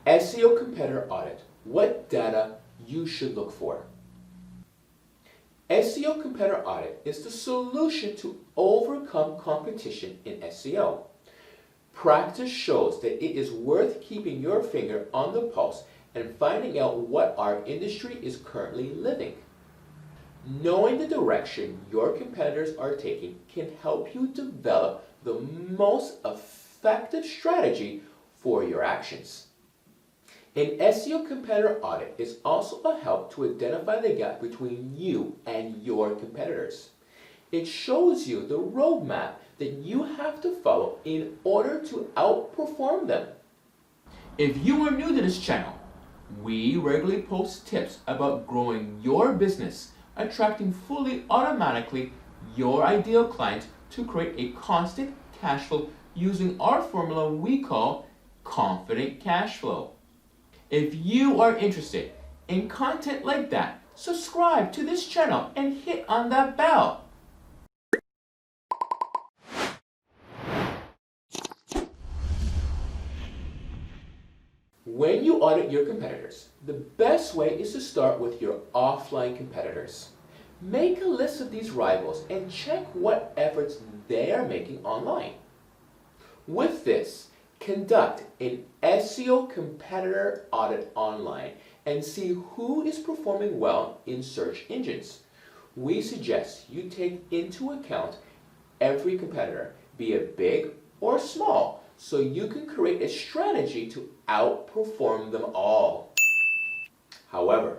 SEO competitor audit. What data you should look for. SEO competitor audit is the solution to overcome competition in SEO. Practice shows that it is worth keeping your finger on the pulse and finding out what our industry is currently living. Knowing the direction your competitors are taking can help you develop the most effective strategy for your actions. An SEO competitor audit is also a help to identify the gap between you and your competitors. It shows you the roadmap that you have to follow in order to outperform them. If you are new to this channel, we regularly post tips about growing your business, attracting fully automatically your ideal clients to create a constant cash flow using our formula we call confident cash flow. If you are interested in content like that, subscribe to this channel and hit on that bell. When you audit your competitors, the best way is to start with your offline competitors. Make a list of these rivals and check what efforts they are making online. With this, conduct an SEO competitor audit online and see who is performing well in search engines. We suggest you take into account every competitor, be it big or small, so you can create a strategy to outperform them all. However,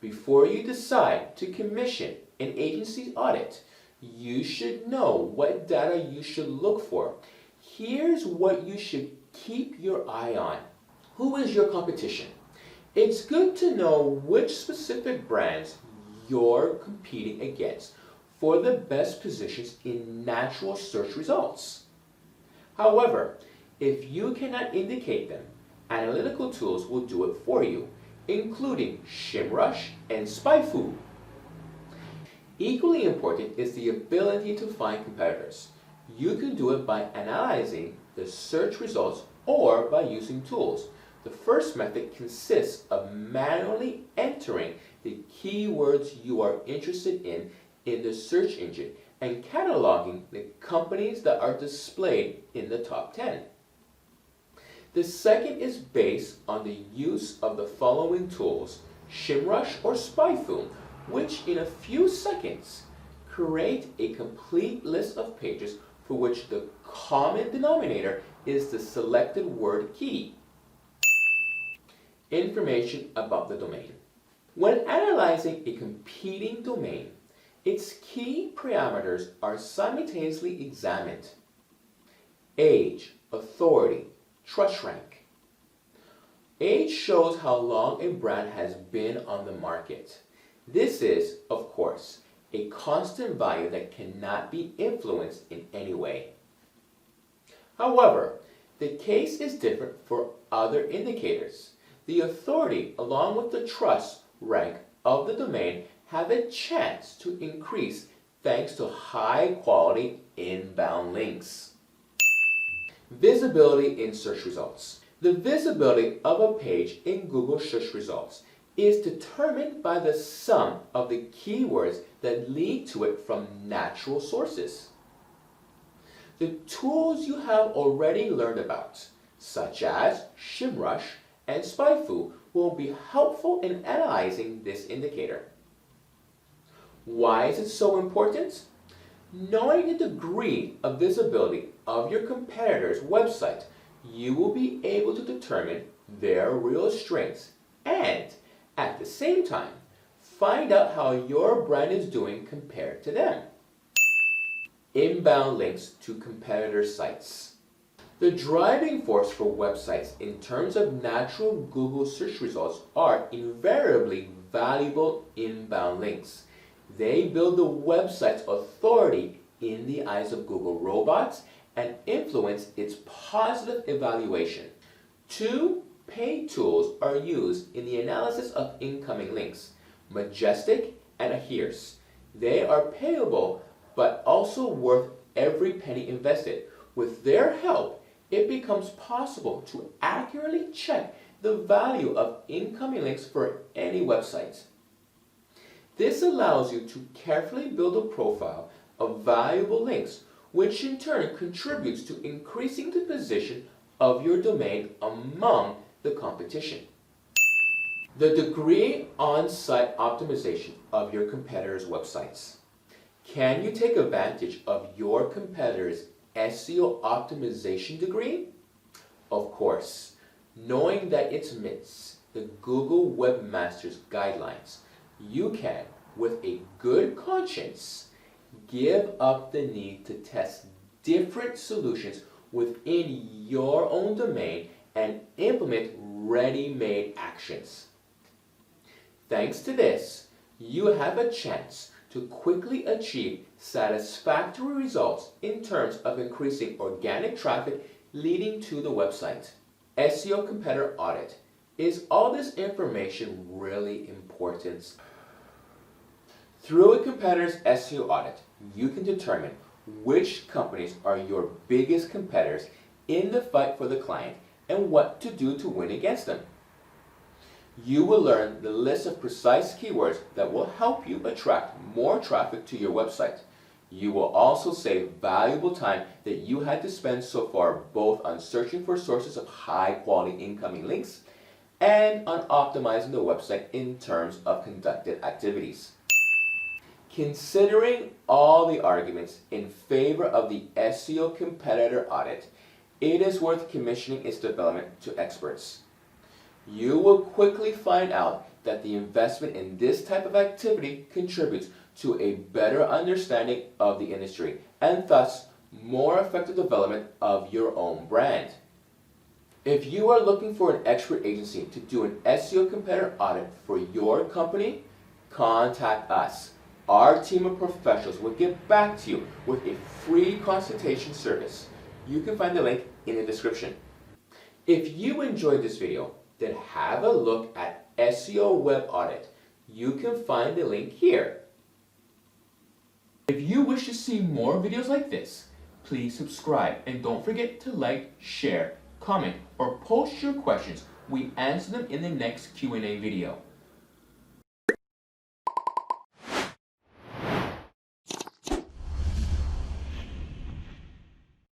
before you decide to commission an agency's audit, you should know what data you should look for. Here's what you should keep your eye on. Who is your competition? It's good to know which specific brands you're competing against for the best positions in natural search results. However, if you cannot indicate them, analytical tools will do it for you, including SEMrush and SpyFu. Equally important is the ability to find competitors. You can do it by analyzing the search results or by using tools. The first method consists of manually entering the keywords you are interested in the search engine and cataloging the companies that are displayed in the top 10. The second is based on the use of the following tools, SEMrush or SpyFu, which in a few seconds create a complete list of pages for which the common denominator is the selected word key. Information about the domain. When analyzing a competing domain, its key parameters are simultaneously examined. Age, authority, trust rank. Age shows how long a brand has been on the market. This is, of course, a constant value that cannot be influenced in any way. However, the case is different for other indicators. The authority, along with the trust rank of the domain, have a chance to increase thanks to high-quality inbound links. Visibility in search results. The visibility of a page in Google search results is determined by the sum of the keywords that lead to it from natural sources. The tools you have already learned about, such as SEMrush and SpyFu, will be helpful in analyzing this indicator. Why is it so important? Knowing the degree of visibility of your competitor's website, you will be able to determine their real strengths and, at the same time, find out how your brand is doing compared to them. Inbound links to competitor sites. The driving force for websites in terms of natural Google search results are invariably valuable inbound links. They build the website's authority in the eyes of Google robots and influence its positive evaluation. Two paid tools are used in the analysis of incoming links, Majestic and Ahrefs. They are payable but also worth every penny invested. With their help, it becomes possible to accurately check the value of incoming links for any website. This allows you to carefully build a profile of valuable links, which in turn contributes to increasing the position of your domain among the competition. The degree on-site optimization of your competitors' websites. Can you take advantage of your competitors' SEO optimization degree? Of course, knowing that it admits the Google Webmasters Guidelines, you can, with a good conscience, give up the need to test different solutions within your own domain and implement ready-made actions. Thanks to this, you have a chance to quickly achieve satisfactory results in terms of increasing organic traffic leading to the website. SEO competitor audit. Is all this information really important? Through a competitor's SEO audit, you can determine which companies are your biggest competitors in the fight for the client and what to do to win against them. You will learn the list of precise keywords that will help you attract more traffic to your website. You will also save valuable time that you had to spend so far both on searching for sources of high-quality incoming links and on optimizing the website in terms of conducted activities. Considering all the arguments in favor of the SEO competitor audit, it is worth commissioning its development to experts. You will quickly find out that the investment in this type of activity contributes to a better understanding of the industry and thus more effective development of your own brand. If you are looking for an expert agency to do an SEO competitor audit for your company, contact us. Our team of professionals will get back to you with a free consultation service. You can find the link in the description. If you enjoyed this video, then have a look at SEO Web Audit. You can find the link here. If you wish to see more videos like this, please subscribe and don't forget to like, share, comment, or post your questions. We answer them in the next Q&A video.